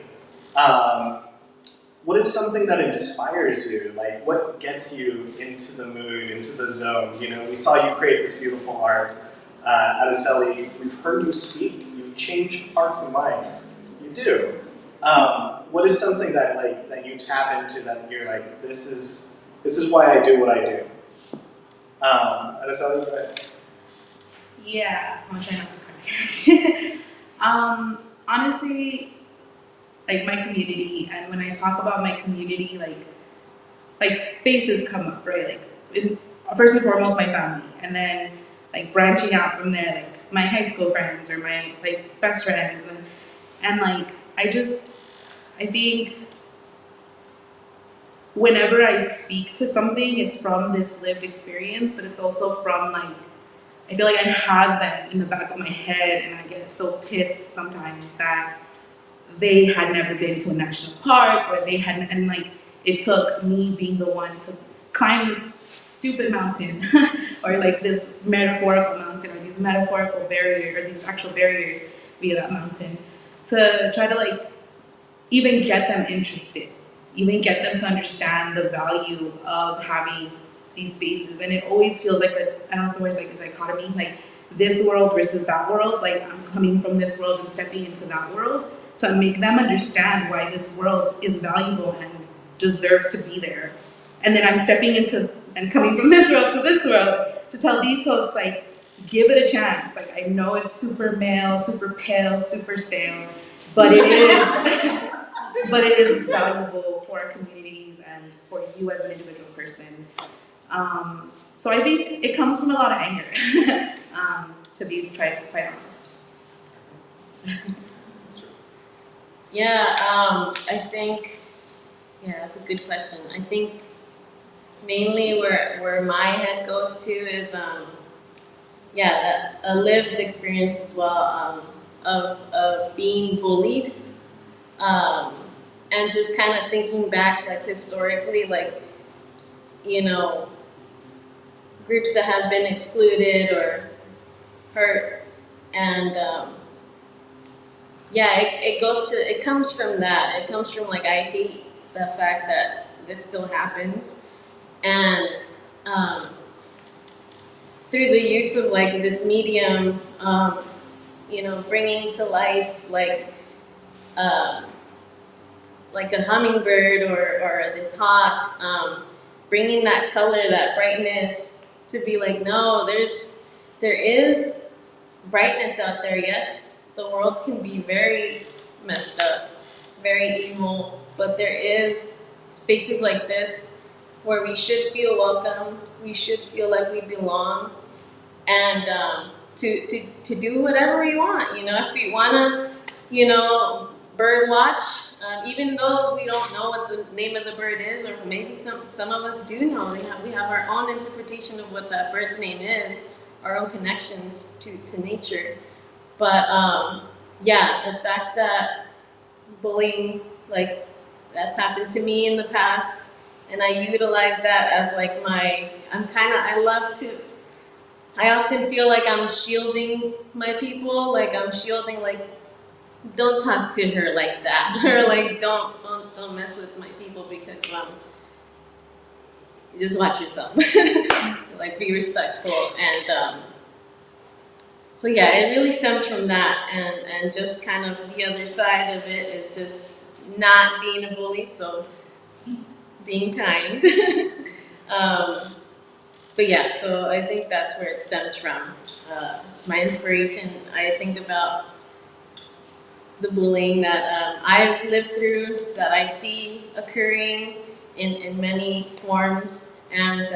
J: What is something that inspires you? Like, what gets you into the mood, into the zone? You know, we saw you create this beautiful art at Aselli. We've heard you speak. You change hearts and minds. You do. What is something that that you tap into that you're like, this is why I do what I do? Aselli, go ahead.
B: Yeah, I'm gonna try not to cry. Honestly, like my community, and when I talk about my community, like spaces come up, right? Like first and foremost, my family, and then like branching out from there, like my high school friends or my like best friends, and like I think whenever I speak to something, it's from this lived experience, but it's also from like I feel like I have them in the back of my head, and I get so pissed sometimes that they had never been to a national park, or they hadn't, and like it took me being the one to climb this stupid mountain, or like this metaphorical mountain, or these metaphorical barriers, or these actual barriers via that mountain, to try to like even get them interested, even get them to understand the value of having these spaces. And it always feels like I don't know if the word's like a dichotomy, like this world versus that world. Like I'm coming from this world and stepping into that world to make them understand why this world is valuable and deserves to be there. And then I'm stepping into and coming from this world to this world to tell these folks, like, give it a chance. Like, I know it's super male, super pale, super stale, but it is but it is valuable for our communities and for you as an individual person. So I think it comes from a lot of anger, to be quite honest.
K: Yeah, I think, yeah, that's a good question. I think mainly where my head goes to is, a lived experience as well, of being bullied, and just kind of thinking back, like historically, like, you know, groups that have been excluded or hurt, and it comes from that. It comes from like, I hate the fact that this still happens, and through the use of like this medium, you know, bringing to life like a hummingbird or this hawk, bringing that color, that brightness, to be like, no, there is brightness out there. Yes, the world can be very messed up, very evil, but there is spaces like this where we should feel welcome, we should feel like we belong, and to do whatever we want. You know, if we wanna, you know, bird watch, even though we don't know what the name of the bird is, or maybe some of us do know, we have our own interpretation of what that bird's name is, our own connections to nature. But the fact that bullying, like, that's happened to me in the past, and I utilize that as like I often feel like I'm shielding my people, like I'm shielding, like, don't talk to her like that, or like don't mess with my people, because you just watch yourself. Like, be respectful. And so yeah, it really stems from that, and just kind of the other side of it is just not being a bully, so being kind. But yeah, so I think that's where it stems from. My inspiration, I think about the bullying that I've lived through, that I see occurring in many forms, and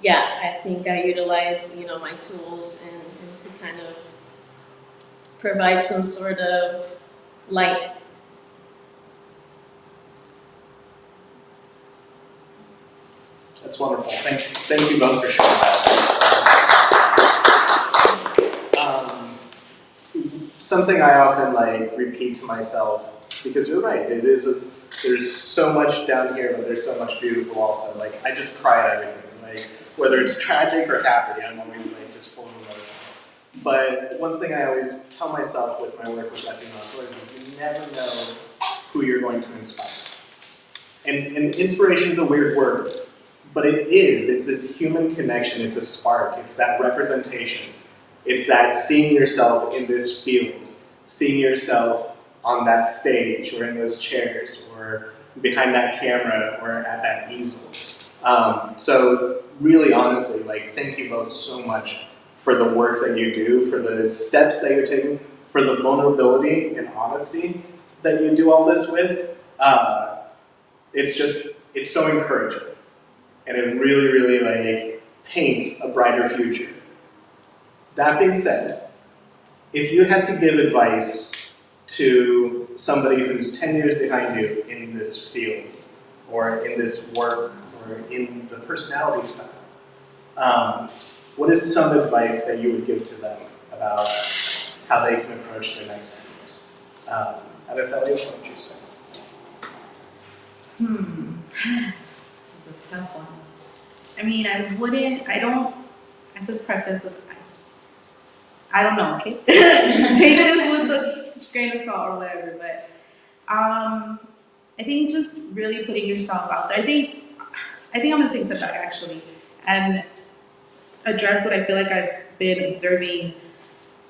K: I think I utilize, you know, my tools and to kind of provide some sort of light.
J: That's wonderful. Thank you both for sharing that. Something I often like repeat to myself, because you're right, it is there's so much down here, but there's so much beautiful also. Like, I just cry at everything. Like, whether it's tragic or happy, I'm always like just full of emotion. But one thing I always tell myself with my work with Latino authors is you never know who you're going to inspire. And inspiration is a weird word, but it is. It's this human connection. It's a spark. It's that representation. It's that seeing yourself in this field, seeing yourself on that stage or in those chairs or behind that camera or at that easel. So really honestly, like, thank you both so much for the work that you do, for the steps that you're taking, for the vulnerability and honesty that you do all this with. It's so encouraging. And it really, really like paints a brighter future. That being said, if you had to give advice to somebody who's 10 years behind you in this field, or in this work, or in the personality style, what is some advice that you would give to them about how they can approach their next 10 years? Araceli, why don't you start?
B: This is a tough one. I mean, I have to preface with, I don't know, okay? Take this with a grain of salt or whatever, but I think just really putting yourself out there. I think I'm gonna take a step back actually and address what I feel like I've been observing.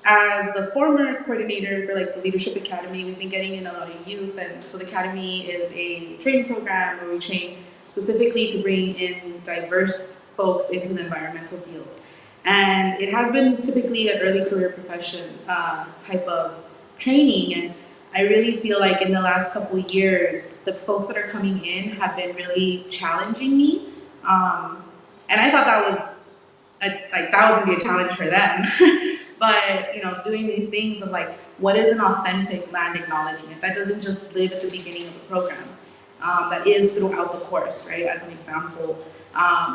B: As the former coordinator for like the Leadership Academy, we've been getting in a lot of youth, and so the Academy is a training program where we train specifically to bring in diverse folks into the environmental field. And it has been typically an early career profession type of training, and I really feel like in the last couple of years, the folks that are coming in have been really challenging me, and I thought that was gonna be a challenge for them. But doing these things of like, what is an authentic land acknowledgement that doesn't just live at the beginning of the program, that is throughout the course, right? As an example,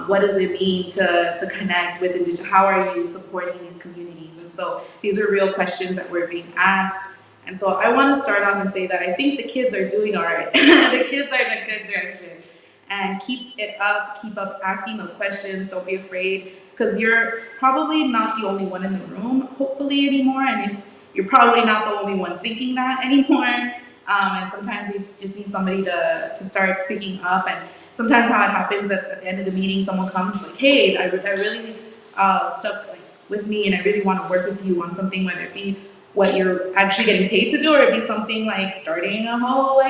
B: what does it mean to connect with indigenous? How are you supporting these communities? And so these are real questions that we're being asked. And so I want to start off and say that I think the kids are doing all right. The kids are in a good direction. And keep it up, keep up asking those questions, don't be afraid, because you're probably not the only one in the room, hopefully, anymore, and if you're probably not the only one thinking that anymore, and sometimes you just need somebody to start speaking up, and sometimes how it happens at the end of the meeting, someone comes like, hey, I really stuck with me, and I really want to work with you on something, whether it be what you're actually getting paid to do, or it be something like starting a whole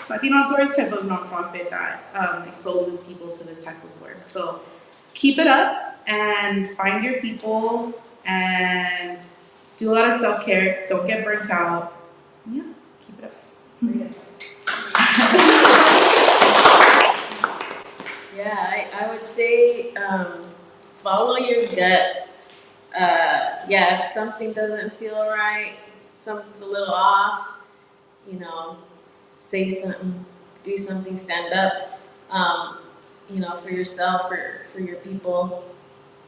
B: Latino Outdoors type of nonprofit that exposes people to this type of work. So keep it up and find your people and do a lot of self-care. Don't get burnt out. Yeah, keep it up. That's great advice.
K: Yeah, I would say follow your gut. If something doesn't feel right, something's a little off, say something, do something, stand up, for yourself, for your people.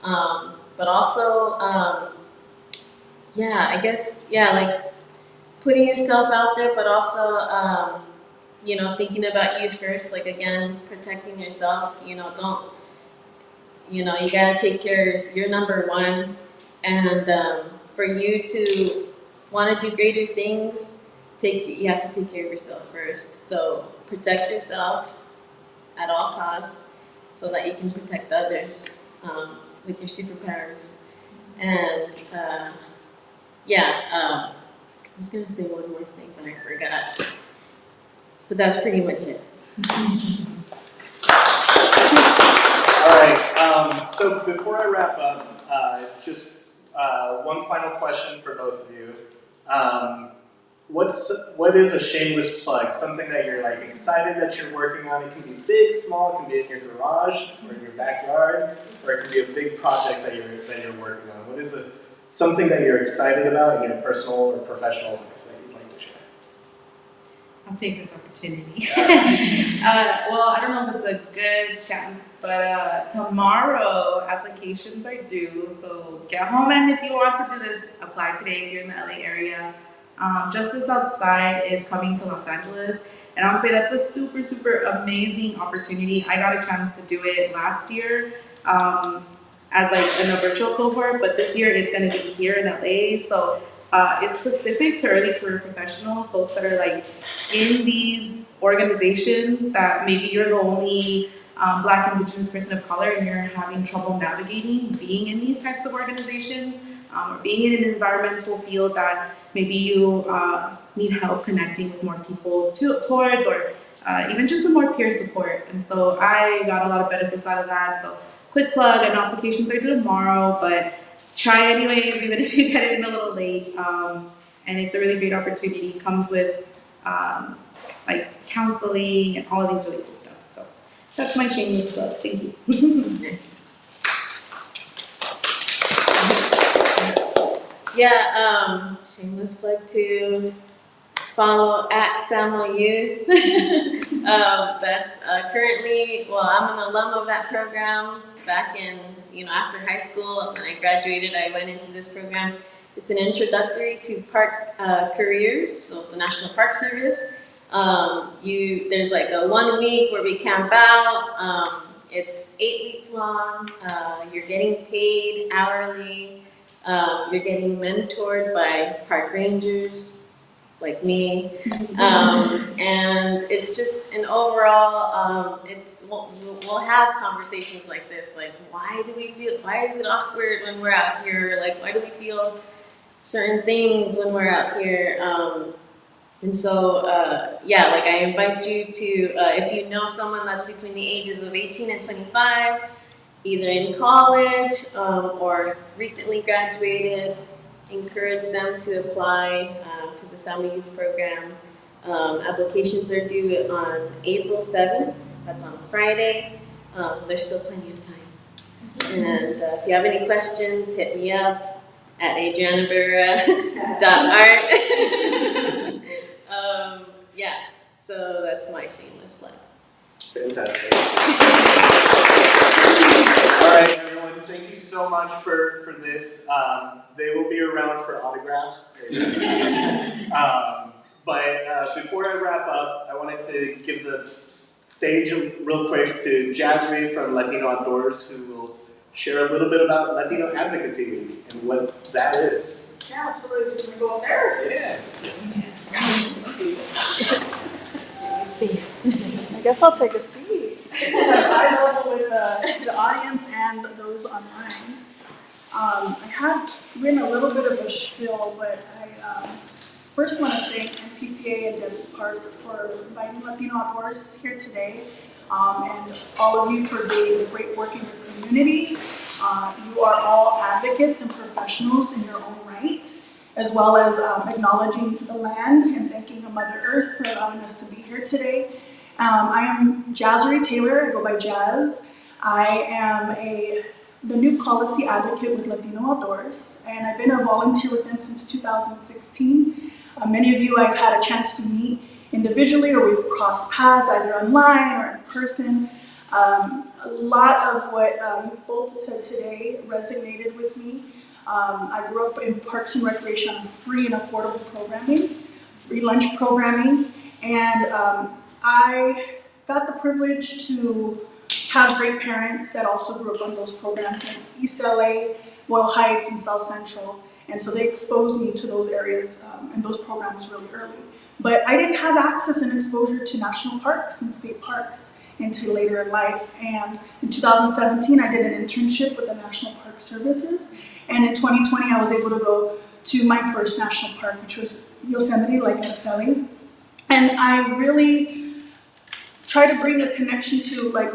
K: But also, I guess, like putting yourself out there, but also, thinking about you first, like again, protecting yourself, don't, you gotta take care of your number one. And for you to want to do greater things, you have to take care of yourself first. So protect yourself at all costs so that you can protect others with your superpowers. And I was going to say one more thing, but I forgot. But that's pretty much it.
J: All right, so before I wrap up, just one final question for both of you. What is a shameless plug? Something that you're like excited that you're working on? It can be big, small. It can be in your garage or in your backyard, or it can be a big project that you're working on. What is something that you're excited about in your personal or professional life that you'd like to share?
B: I'll take this opportunity. Well, I don't know if it's a good chance, but tomorrow applications are due. So get home, and if you want to do this, apply today if you're in the LA area. Justice Outside is coming to Los Angeles, And I would say that's a super, super amazing opportunity. I got a chance to do it last year as like in a virtual cohort, but this year it's going to be here in LA. So it's specific to early career professional folks that are like in these organizations that maybe you're the only Black, Indigenous person of color and you're having trouble navigating being in these types of organizations, or being in an environmental field that maybe you need help connecting with more people towards, or even just some more peer support. And so I got a lot of benefits out of that. So quick plug, I know applications are due tomorrow, but try anyways, even if you get it in a little late. And it's a really great opportunity. It comes with like counseling and all of these really cool stuff. So that's my shameless plug. Thank you.
K: Yeah, shameless plug to follow at Samuel Youth. That's currently, well, I'm an alum of that program. Back in, after high school, when I graduated, I went into this program. It's an introductory to park careers, so the National Park Service. There's like a 1 week where we camp out. It's 8 weeks long. You're getting paid hourly. You're getting mentored by park rangers like me, and it's just an overall. We'll have conversations like this, like why is it awkward when we're out here? Like why do we feel certain things when we're out here? And so like I invite you to if you know someone that's between the ages of 18 and 25. Either in college or recently graduated, encourage them to apply to the Samuel Youth Program. Applications are due on April 7th. That's on Friday. There's still plenty of time. And if you have any questions, hit me up at adrianabura.art. So that's my shameless plug.
J: Fantastic. All right, everyone, thank you so much for this. They will be around for autographs. But before I wrap up, I wanted to give the stage real quick to Jasri from Latino Outdoors, who will share a little bit about Latino Advocacy Week and what that is.
L: Yeah, absolutely. Just gonna go up there.
J: Yeah.
L: Space. I guess I'll take a seat. Eye level with the audience and those online. I had written a little bit of a spiel, but I first want to thank NPCA and Deb's Park for inviting Latino Outdoors here today, and all of you for doing great work in your community. You are all advocates and professionals in your own right, as well as acknowledging the land and thanking Mother Earth for allowing us to be here today. I am Jasri Taylor, I go by Jazz. I am the new policy advocate with Latino Outdoors, and I've been a volunteer with them since 2016. Many of you I've had a chance to meet individually, or we've crossed paths either online or in person. A lot of what you both said today resonated with me. I grew up in Parks and Recreation on free and affordable programming, free lunch programming, and I got the privilege to have great parents that also grew up on those programs in East LA, Boyle Heights, and South Central, and so they exposed me to those areas and those programs really early. But I didn't have access and exposure to national parks and state parks until later in life, and in 2017 I did an internship with the National Park Services. And in 2020, I was able to go to my first national park, which was Yosemite, like Araceli. And I really try to bring a connection to, like,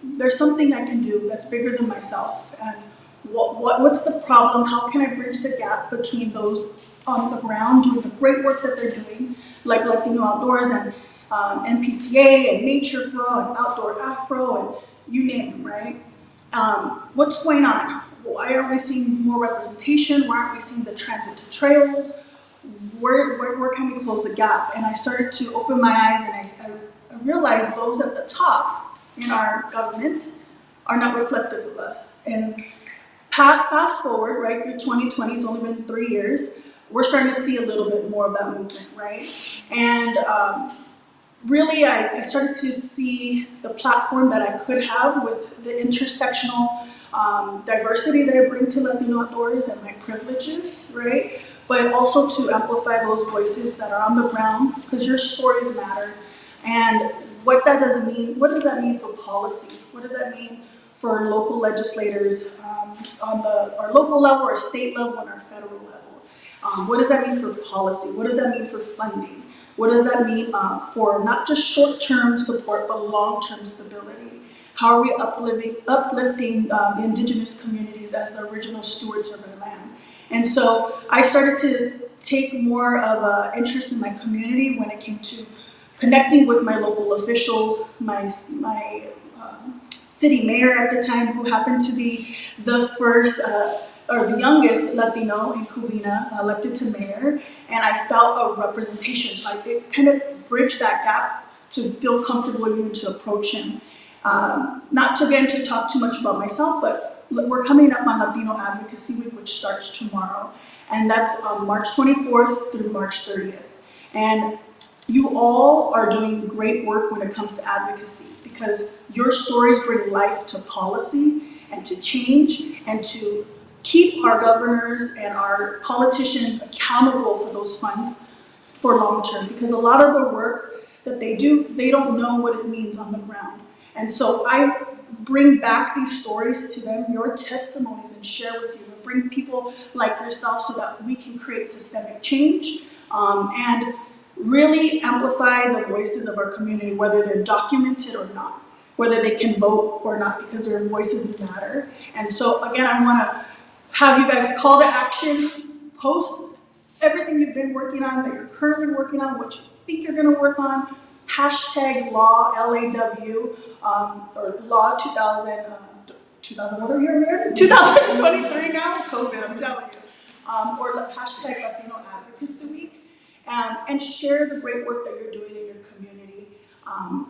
L: there's something I can do that's bigger than myself. And what's the problem? How can I bridge the gap between those on the ground doing the great work that they're doing, like Latino Outdoors and NPCA and Nature Fro and Outdoor Afro and you name them, right? What's going on? Why aren't we seeing more representation? Why aren't we seeing the transit to trails? Where can we close the gap? And I started to open my eyes, and I realized those at the top in our government are not reflective of us. And fast forward, right, through 2020, it's only been 3 years, we're starting to see a little bit more of that movement, right? And really, I started to see the platform that I could have with the intersectional diversity that I bring to Latino Outdoors and my privileges, right? But also to amplify those voices that are on the ground, because your stories matter. And what that does mean, what does that mean for policy? What does that mean for local legislators on our local level, our state level, and our federal level? What does that mean for policy? What does that mean for funding? What does that mean for not just short-term support, but long-term stability? How are we uplifting the indigenous communities as the original stewards of our land? And so I started to take more of an interest in my community when it came to connecting with my local officials, my city mayor at the time, who happened to be the first or the youngest Latino in Covina elected to mayor, and I felt a representation. So it kind of bridged that gap to feel comfortable even to approach him. Not to get into talk too much about myself, but we're coming up on Latino Advocacy Week, which starts tomorrow, and that's March 24th through March 30th. And you all are doing great work when it comes to advocacy, because your stories bring life to policy and to change and to keep our governors and our politicians accountable for those funds for long term, because a lot of the work that they do, they don't know what it means on the ground. And so I bring back these stories to them, your testimonies, and share with you, and bring people like yourself so that we can create systemic change and really amplify the voices of our community, whether they're documented or not, whether they can vote or not, because their voices matter. And so again, I want to have you guys call to action, post everything you've been working on, that you're currently working on, what you think you're going to work on, hashtag law, LAW, or law 2000, what are we here? 2023 now, COVID, I'm telling you. Or hashtag Latino Advocacy Week. And share the great work that you're doing in your community,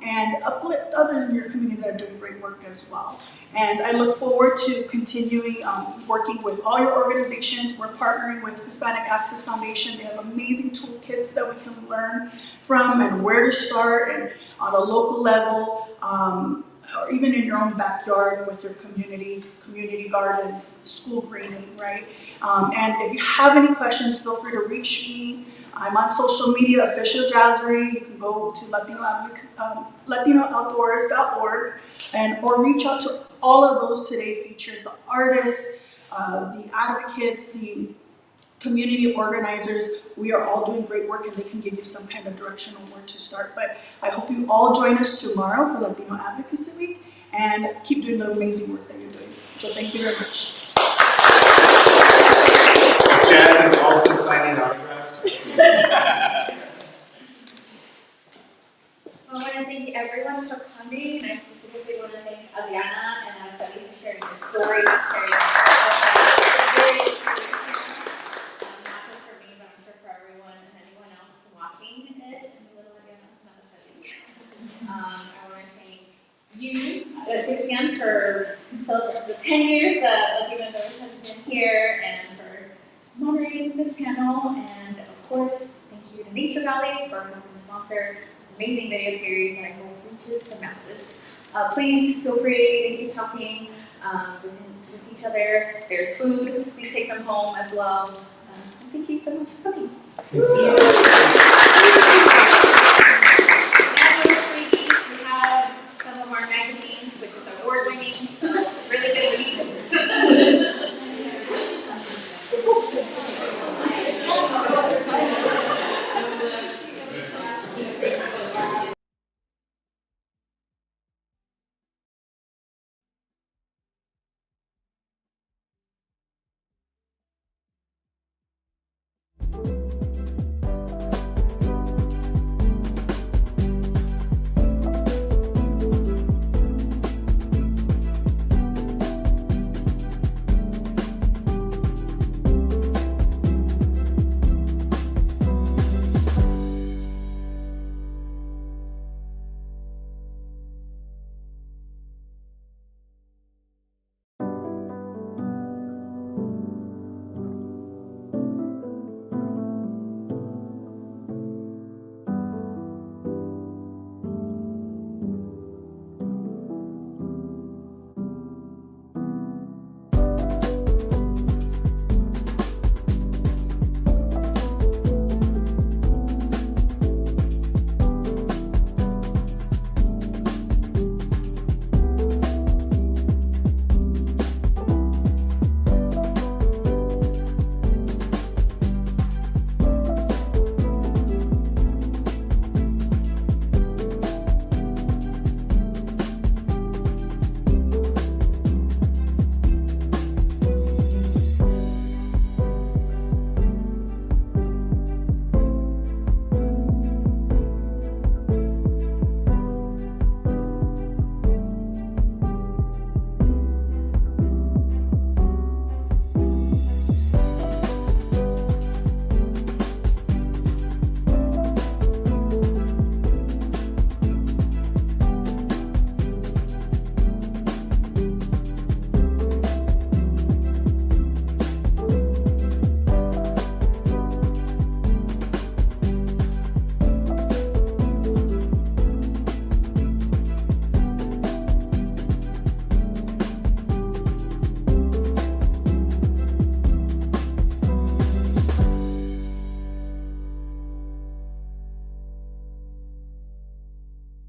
L: and uplift others in your community that are doing great work as well. And I look forward to continuing working with all your organizations. We're partnering with Hispanic Access Foundation. They have amazing toolkits that we can learn from, and where to start, and on a local level, or even in your own backyard with your community gardens, school greening, right? And if you have any questions, feel free to reach me. I'm on social media, official Jazzery. You can go to LatinoOutdoors.org or reach out to all of those today featured, the artists, the advocates, the community organizers. We are all doing great work, and they can give you some kind of direction on where to start. But I hope you all join us tomorrow for Latino Advocacy Week, and keep doing the amazing work that you're doing. So thank you very much.
J: Jazz is also signing autographs.
A: I want to thank everyone for coming, and I specifically want to thank Adriana and Araceli for sharing their stories, sharing their experiences. Not just for me, but I'm sure for everyone and anyone else watching it. And little Adriana is not Araceli. I want to thank you, Christian, for the 10 years that Latino Outdoors has been here, and for moderating this panel. And of course, thank you to Nature Valley for helping sponsor amazing video series that I hope reaches the masses. Please feel free to keep talking with each other. There's food. Please take some home as well. Thank you so much for coming.